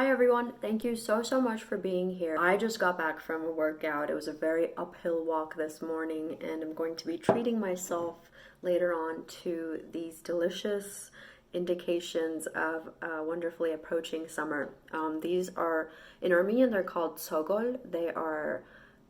Hi everyone, thank you so much for being here. I just got back from a workout. It was a very uphill walk this morning, and I'm going to be treating myself later on to these delicious indications of wonderfully approaching summer. These are, in Armenian, they're called sogol. They are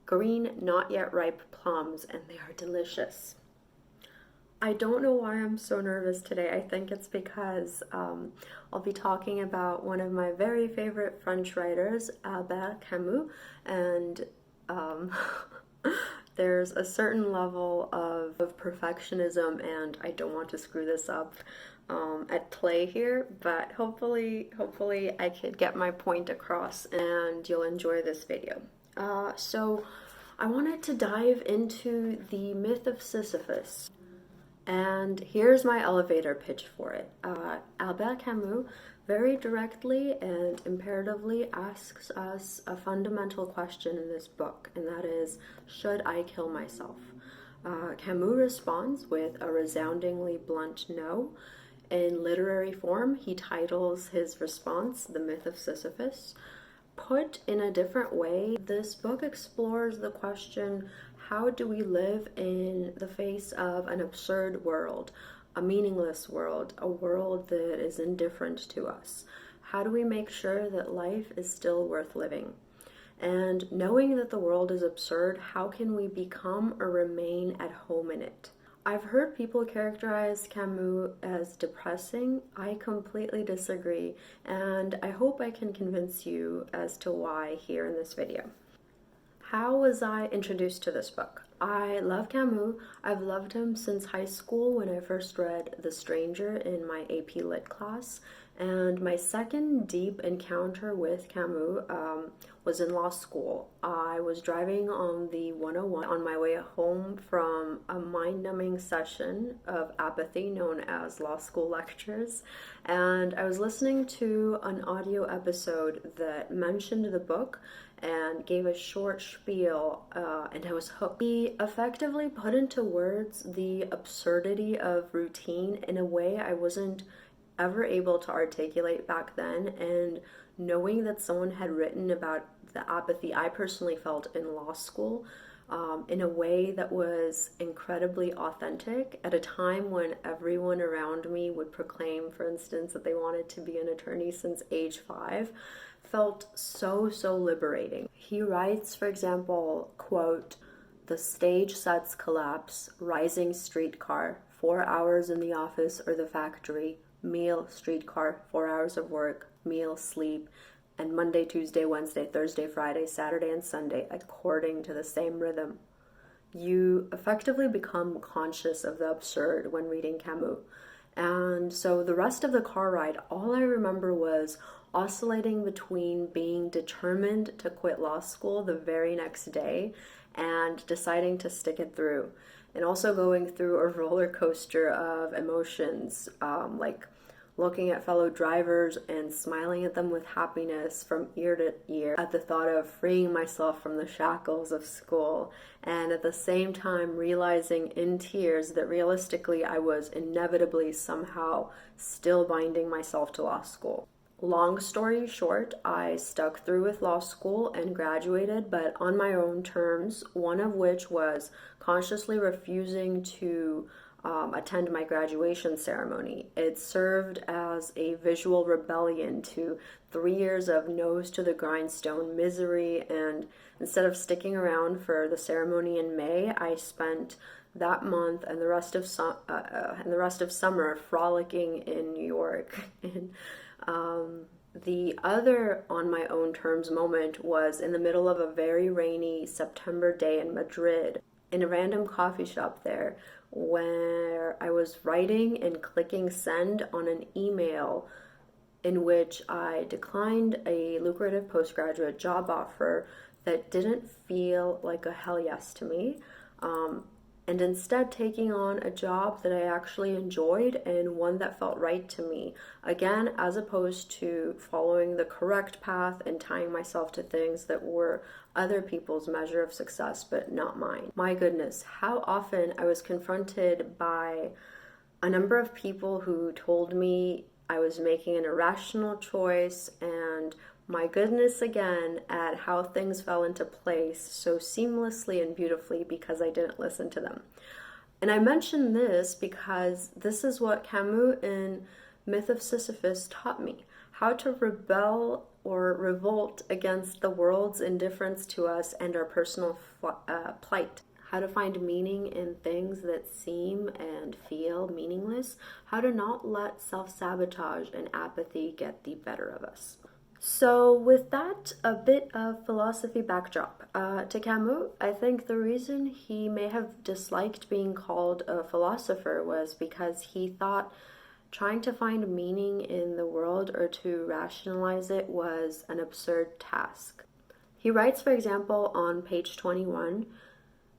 green, not yet ripe plums, and they are delicious. I don't know why I'm so nervous today. I think it's because I'll be talking about one of my very favorite French writers, Albert Camus, and um, there's a certain level of perfectionism, and I don't want to screw this up at play here, but hopefully I could get my point across and you'll enjoy this video. So I wanted to dive into the myth of Sisyphus. And here's my elevator pitch for it. Albert Camus very directly and imperatively asks us a fundamental question in this book, and that is, should I kill myself? Camus responds with a resoundingly blunt no. In literary form, he titles his response The Myth of Sisyphus. Put in a different way, this book explores the question, how do we live in the face of an absurd world, a meaningless world, a world that is indifferent to us? How do we make sure that life is still worth living? And knowing that the world is absurd, how can we become or remain at home in it? I've heard people characterize Camus as depressing. I completely disagree, and I hope I can convince you as to why here in this video. How was I introduced to this book? I love Camus. I've loved him since high school when I first read The Stranger in my AP Lit class, and my second deep encounter with Camus was in law school. I was driving on the 101 on my way home from a mind-numbing session of apathy known as law school lectures, and I was listening to an audio episode that mentioned the book and gave a short spiel, and I was hooked. He effectively put into words the absurdity of routine in a way I wasn't ever able to articulate back then, and knowing that someone had written about the apathy I personally felt in law school in a way that was incredibly authentic at a time when everyone around me would proclaim, for instance, that they wanted to be an attorney since age 5, felt so liberating. He writes, for example, quote, "The stage sets collapse, rising streetcar, 4 hours in the office or the factory, meal, streetcar, 4 hours of work, meal, sleep, and Monday, Tuesday, Wednesday, Thursday, Friday, Saturday, and Sunday, according to the same rhythm." You effectively become conscious of the absurd when reading Camus. And so the rest of the car ride, all I remember was oscillating between being determined to quit law school the very next day and deciding to stick it through, and also going through a roller coaster of emotions, like looking at fellow drivers and smiling at them with happiness from ear to ear at the thought of freeing myself from the shackles of school, and at the same time realizing in tears that realistically I was inevitably somehow still binding myself to law school. Long story short, I stuck through with law school and graduated, but on my own terms, one of which was consciously refusing to attend my graduation ceremony. It served as a visual rebellion to 3 years of nose to the grindstone misery, and instead of sticking around for the ceremony in May, I spent that month and the rest of summer frolicking in New York. And the other on my own terms moment was in the middle of a very rainy September day in Madrid, in a random coffee shop there, where I was writing and clicking send on an email in which I declined a lucrative postgraduate job offer that didn't feel like a hell yes to me, and instead taking on a job that I actually enjoyed and one that felt right to me. Again, as opposed to following the correct path and tying myself to things that were other people's measure of success, but not mine. My goodness, how often I was confronted by a number of people who told me I was making an irrational choice and My goodness again at how things fell into place so seamlessly and beautifully because I didn't listen to them. And I mention this because this is what Camus in Myth of Sisyphus taught me, how to rebel or revolt against the world's indifference to us and our personal plight, how to find meaning in things that seem and feel meaningless, how to not let self-sabotage and apathy get the better of us. So with that, a bit of philosophy backdrop. To Camus, I think the reason he may have disliked being called a philosopher was because he thought trying to find meaning in the world or to rationalize it was an absurd task. He writes, for example, on page 21,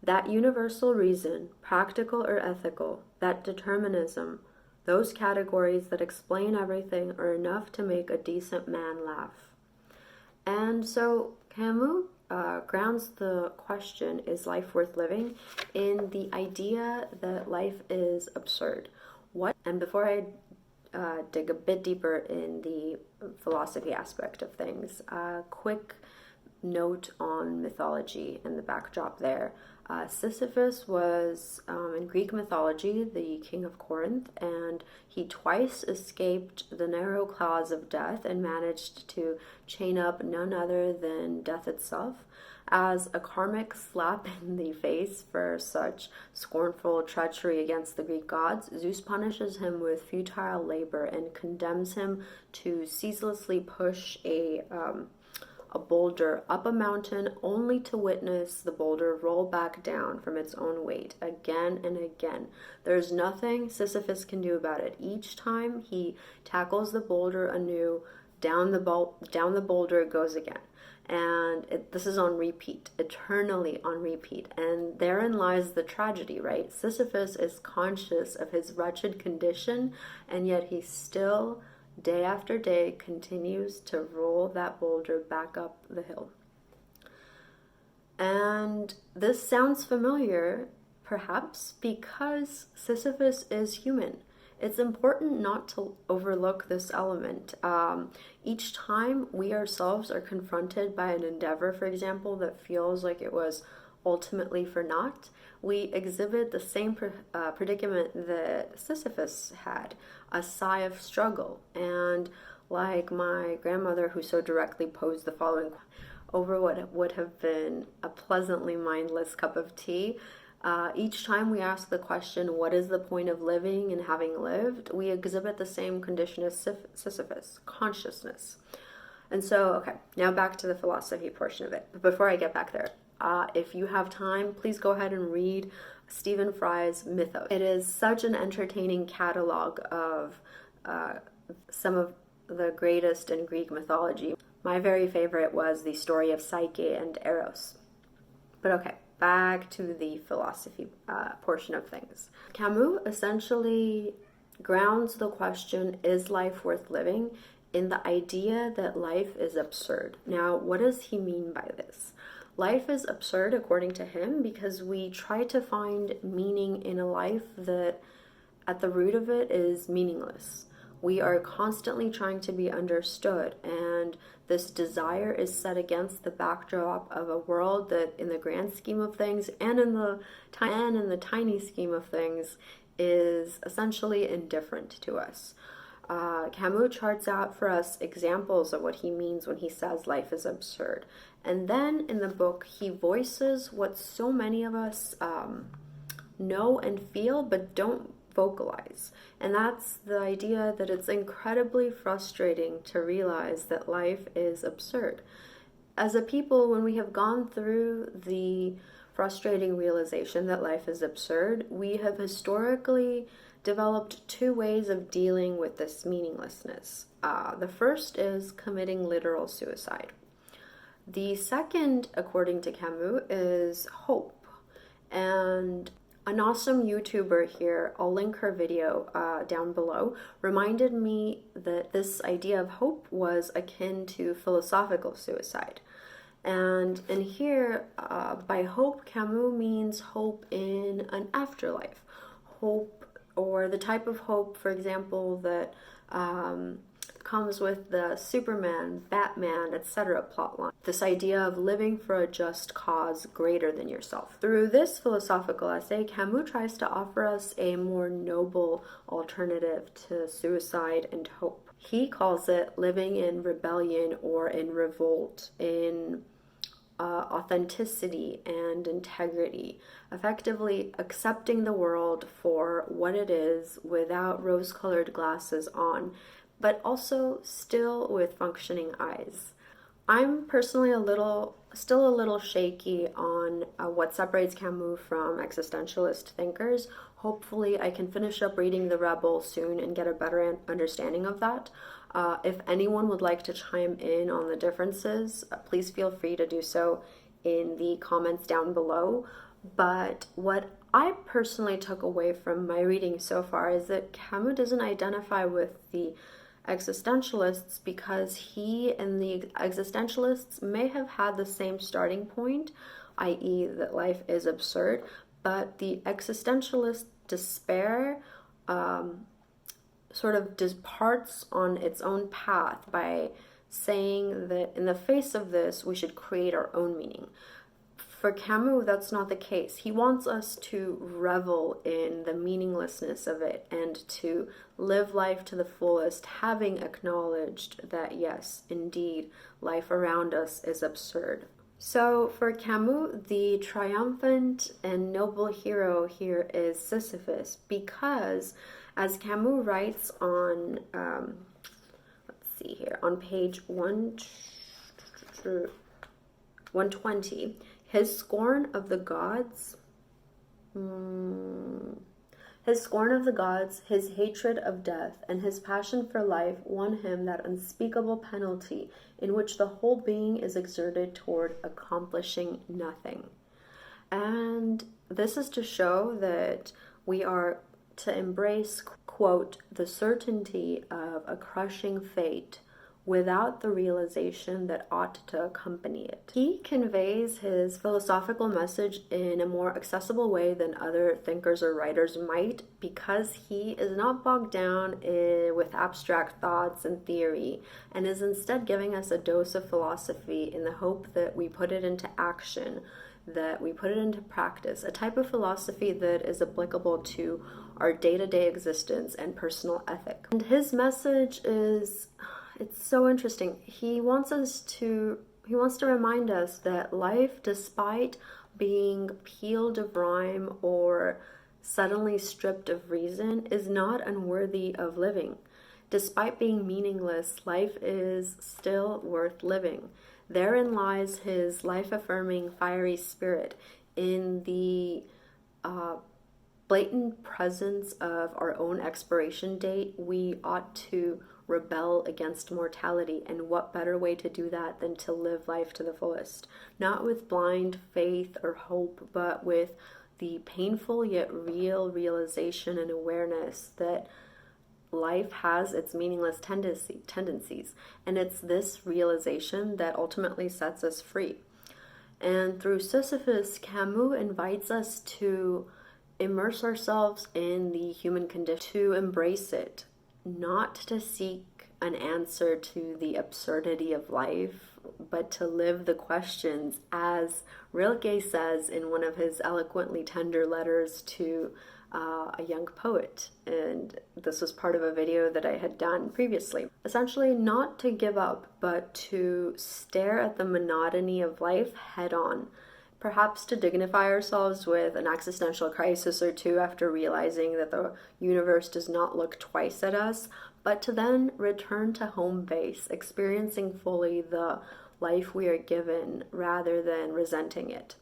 that universal reason, practical or ethical, that determinism, those categories that explain everything are enough to make a decent man laugh. And so Camus grounds the question, is life worth living, in the idea that life is absurd. And before I dig a bit deeper in the philosophy aspect of things, a quick note on mythology and the backdrop there. Sisyphus was, in Greek mythology, the king of Corinth, and he twice escaped the narrow claws of death and managed to chain up none other than death itself. As a karmic slap in the face for such scornful treachery against the Greek gods, Zeus punishes him with futile labor and condemns him to ceaselessly push a boulder up a mountain only to witness the boulder roll back down from its own weight again and again. There's nothing Sisyphus can do about it. Each time he tackles the boulder anew, down the boulder it goes again. And this is on repeat, eternally on repeat. And therein lies the tragedy, right? Sisyphus is conscious of his wretched condition, and yet he still, day after day, continues to roll that boulder back up the hill. And this sounds familiar, perhaps, because Sisyphus is human. It's important not to overlook this element. Each time we ourselves are confronted by an endeavor, for example, that feels like it was ultimately for naught, we exhibit the same predicament that Sisyphus had, a sigh of struggle. And like my grandmother, who so directly posed the following over what would have been a pleasantly mindless cup of tea, each time we ask the question, what is the point of living and having lived, we exhibit the same condition as Sisyphus, consciousness. And so, okay, now back to the philosophy portion of it. But before I get back there, if you have time, please go ahead and read Stephen Fry's Mythos. It is such an entertaining catalog of some of the greatest in Greek mythology. My very favorite was the story of Psyche and Eros. But okay, back to the philosophy portion of things. Camus essentially grounds the question, is life worth living, in the idea that life is absurd. Now, what does he mean by this? Life is absurd, according to him, because we try to find meaning in a life that at the root of it is meaningless. We are constantly trying to be understood, and this desire is set against the backdrop of a world that, in the grand scheme of things and in the tiny scheme of things, is essentially indifferent to us. Camus charts out for us examples of what he means when he says life is absurd. And then in the book, he voices what so many of us know and feel but don't vocalize. And that's the idea that it's incredibly frustrating to realize that life is absurd. As a people, when we have gone through the frustrating realization that life is absurd, we have historically developed two ways of dealing with this meaninglessness. The first is committing literal suicide. The second, according to Camus, is hope. And an awesome YouTuber here, I'll link her video down below, reminded me that this idea of hope was akin to philosophical suicide. And in here, by hope, Camus means hope in an comes with the Superman, Batman, etc. plotline. This idea of living for a just cause greater than yourself. Through this philosophical essay, Camus tries to offer us a more noble alternative to suicide and hope. He calls it living in rebellion or in revolt, in authenticity and integrity, effectively accepting the world for what it is without rose-colored glasses on, but also still with functioning eyes. I'm personally still a little shaky on what separates Camus from existentialist thinkers. Hopefully I can finish up reading The Rebel soon and get a better understanding of that. If anyone would like to chime in on the differences, please feel free to do so in the comments down below. But what I personally took away from my reading so far is that Camus doesn't identify with the existentialists because he and the existentialists may have had the same starting point, i.e. that life is absurd, but the existentialist despair sort of departs on its own path by saying that in the face of this, we should create our own meaning. For Camus, that's not the case. He wants us to revel in the meaninglessness of it and to live life to the fullest, having acknowledged that, yes, indeed, life around us is absurd. So for Camus, the triumphant and noble hero here is Sisyphus, because as Camus writes on, let's see here, on page 120, his scorn of the gods, his hatred of death, and his passion for life won him that unspeakable penalty in which the whole being is exerted toward accomplishing nothing. And this is to show that we are to embrace, quote, the certainty of a crushing fate without the realization that ought to accompany it. He conveys his philosophical message in a more accessible way than other thinkers or writers might, because he is not bogged down with abstract thoughts and theory, and is instead giving us a dose of philosophy in the hope that we put it into action, that we put it into practice, a type of philosophy that is applicable to our day-to-day existence and personal ethic. And his message is, it's so interesting. He wants to remind us that life, despite being peeled of rhyme or suddenly stripped of reason, is not unworthy of living. Despite being meaningless, life is still worth living. Therein lies his life-affirming, fiery spirit, in the blatant presence of our own expiration date. We ought to rebel against mortality, and what better way to do that than to live life to the fullest, not with blind faith or hope, but with the painful yet real realization and awareness that life has its meaningless tendencies, and it's this realization that ultimately sets us free. And through Sisyphus, Camus invites us to immerse ourselves in the human condition, to embrace it, not to seek an answer to the absurdity of life, but to live the questions, as Rilke says in one of his eloquently tender letters to a young poet. And this was part of a video that I had done previously. Essentially, not to give up, but to stare at the monotony of life head on. Perhaps to dignify ourselves with an existential crisis or two after realizing that the universe does not look twice at us, but to then return to home base, experiencing fully the life we are given rather than resenting it.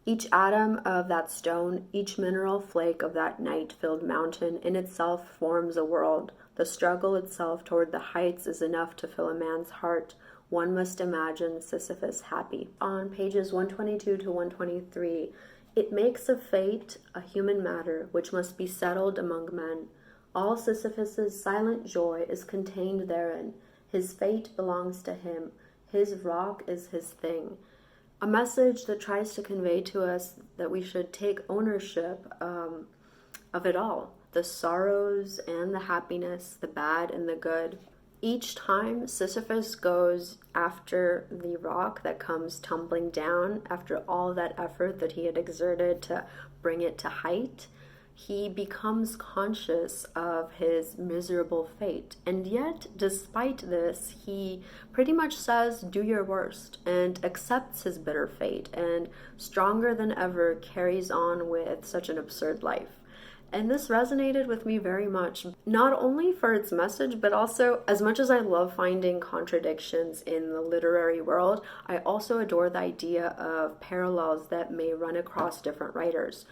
Each atom of that stone, each mineral flake of that night-filled mountain in itself forms a world. The struggle itself toward the heights is enough to fill a man's heart. One must imagine Sisyphus happy. On pages 122 to 123, it makes of fate a human matter which must be settled among men. All Sisyphus's silent joy is contained therein. His fate belongs to him. His rock is his thing. A message that tries to convey to us that we should take ownership of it all. The sorrows and the happiness, the bad and the good. Each time Sisyphus goes after the rock that comes tumbling down after all that effort that he had exerted to bring it to height, he becomes conscious of his miserable fate. And yet, despite this, he pretty much says, do your worst, and accepts his bitter fate, and stronger than ever carries on with such an absurd life. And this resonated with me very much, not only for its message, but also, as much as I love finding contradictions in the literary world, I also adore the idea of parallels that may run across different writers.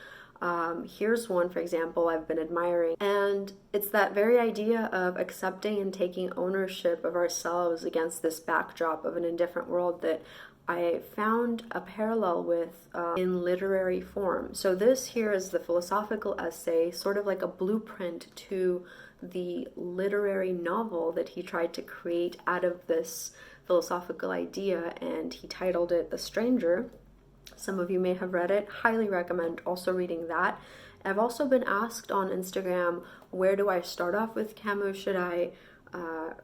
Here's one, for example, I've been admiring, and it's that very idea of accepting and taking ownership of ourselves against this backdrop of an indifferent world that I found a parallel with in literary form. So this here is the philosophical essay, sort of like a blueprint to the literary novel that he tried to create out of this philosophical idea, and he titled it The Stranger. Some of you may have read it. Highly recommend also reading that. I've also been asked on Instagram, where do I start off with Camus? Should I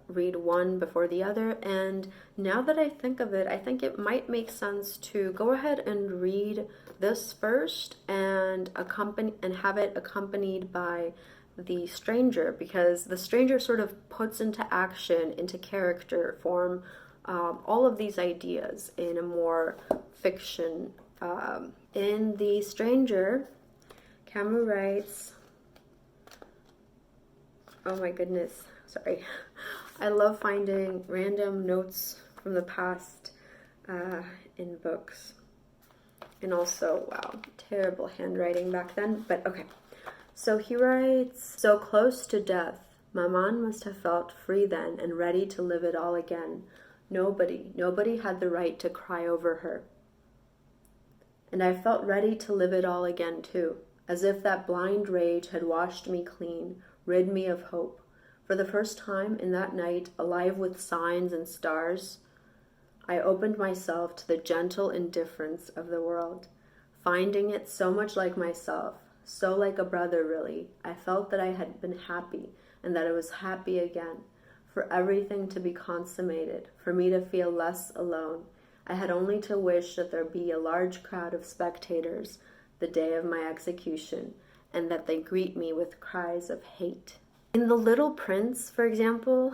read one before the other? And now that I think of it, I think it might make sense to go ahead and read this first and have it accompanied by The Stranger, because The Stranger sort of puts into action, into character form, all of these ideas in a more fiction. In The Stranger, Camus writes, oh my goodness, sorry. I love finding random notes from the past in books. And also, wow, terrible handwriting back then, but okay. So he writes, so close to death, Maman must have felt free then and ready to live it all again. Nobody had the right to cry over her. And I felt ready to live it all again too, as if that blind rage had washed me clean, rid me of hope. For the first time in that night, alive with signs and stars, I opened myself to the gentle indifference of the world, finding it so much like myself, so like a brother really. I felt that I had been happy, and that I was happy again, for everything to be consummated, for me to feel less alone. I had only to wish that there be a large crowd of spectators the day of my execution, and that they greet me with cries of hate. In The Little Prince, for example,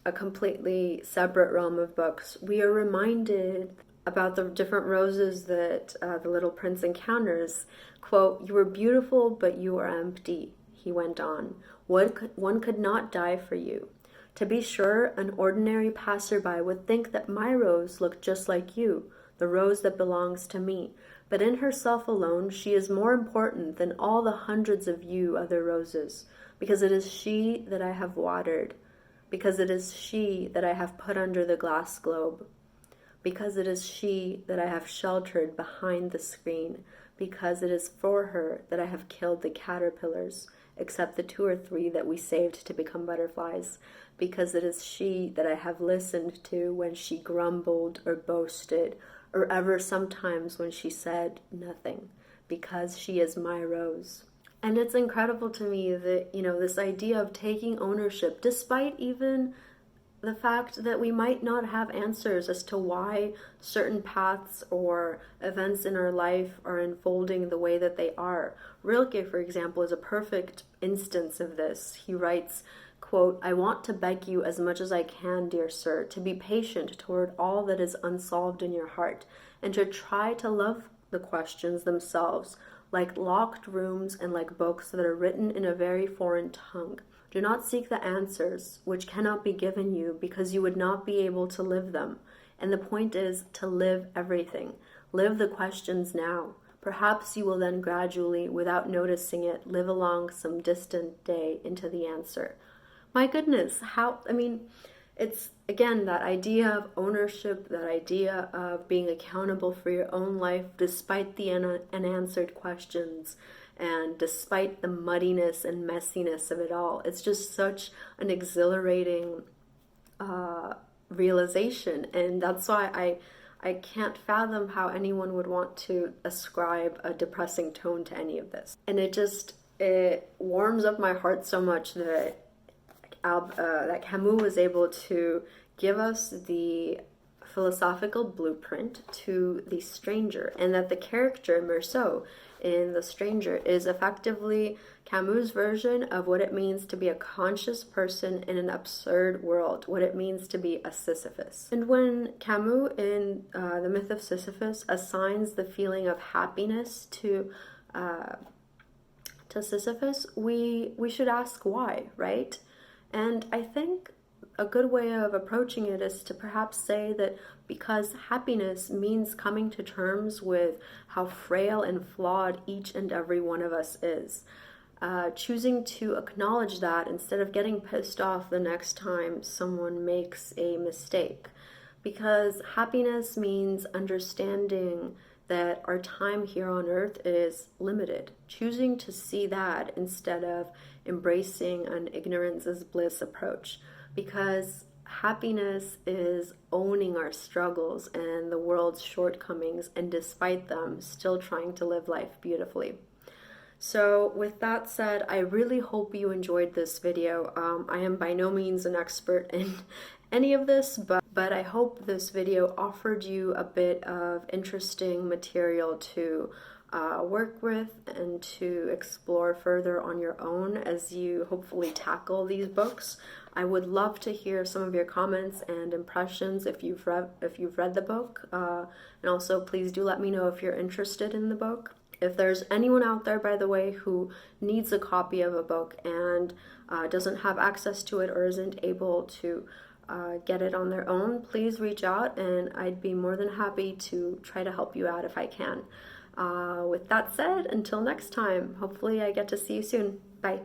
a completely separate realm of books, we are reminded about the different roses that the little prince encounters. Quote, you were beautiful, but you are empty, he went on. One could not die for you. To be sure, an ordinary passerby would think that my rose looked just like you, the rose that belongs to me. But in herself alone, she is more important than all the hundreds of you other roses, because it is she that I have watered, because it is she that I have put under the glass globe, because it is she that I have sheltered behind the screen, because it is for her that I have killed the caterpillars, except the 2 or 3 that we saved to become butterflies, because it is she that I have listened to when she grumbled or boasted, or ever sometimes when she said nothing, because she is my rose. And it's incredible to me that, this idea of taking ownership, despite even the fact that we might not have answers as to why certain paths or events in our life are unfolding the way that they are. Rilke, for example, is a perfect instance of this. He writes, quote, I want to beg you as much as I can, dear sir, to be patient toward all that is unsolved in your heart, and to try to love the questions themselves, like locked rooms and like books that are written in a very foreign tongue. Do not seek the answers which cannot be given you because you would not be able to live them. And the point is to live everything. Live the questions now. Perhaps you will then gradually, without noticing it, live along some distant day into the answer. My goodness, it's again that idea of ownership, that idea of being accountable for your own life despite the unanswered questions. And despite the muddiness and messiness of it all, it's just such an exhilarating realization. And that's why I can't fathom how anyone would want to ascribe a depressing tone to any of this. And it warms up my heart so much that that Camus was able to give us the philosophical blueprint to The Stranger, and that the character Meursault in The Stranger is effectively Camus' version of what it means to be a conscious person in an absurd world, what it means to be a Sisyphus. And when Camus in The Myth of Sisyphus assigns the feeling of happiness to Sisyphus, we should ask why, right? And I think a good way of approaching it is to perhaps say that because happiness means coming to terms with how frail and flawed each and every one of us is. Choosing to acknowledge that instead of getting pissed off the next time someone makes a mistake. Because happiness means understanding that our time here on earth is limited. Choosing to see that instead of embracing an ignorance is bliss approach. Because happiness is owning our struggles and the world's shortcomings, and despite them, still trying to live life beautifully. So with that said, I really hope you enjoyed this video. I am by no means an expert in any of this, but I hope this video offered you a bit of interesting material to work with and to explore further on your own as you hopefully tackle these books. I would love to hear some of your comments and impressions if you've read the book, and also please do let me know if you're interested in the book. If there's anyone out there, by the way, who needs a copy of a book and doesn't have access to it or isn't able to get it on their own, please reach out and I'd be more than happy to try to help you out if I can. With that said, until next time, hopefully I get to see you soon. Bye.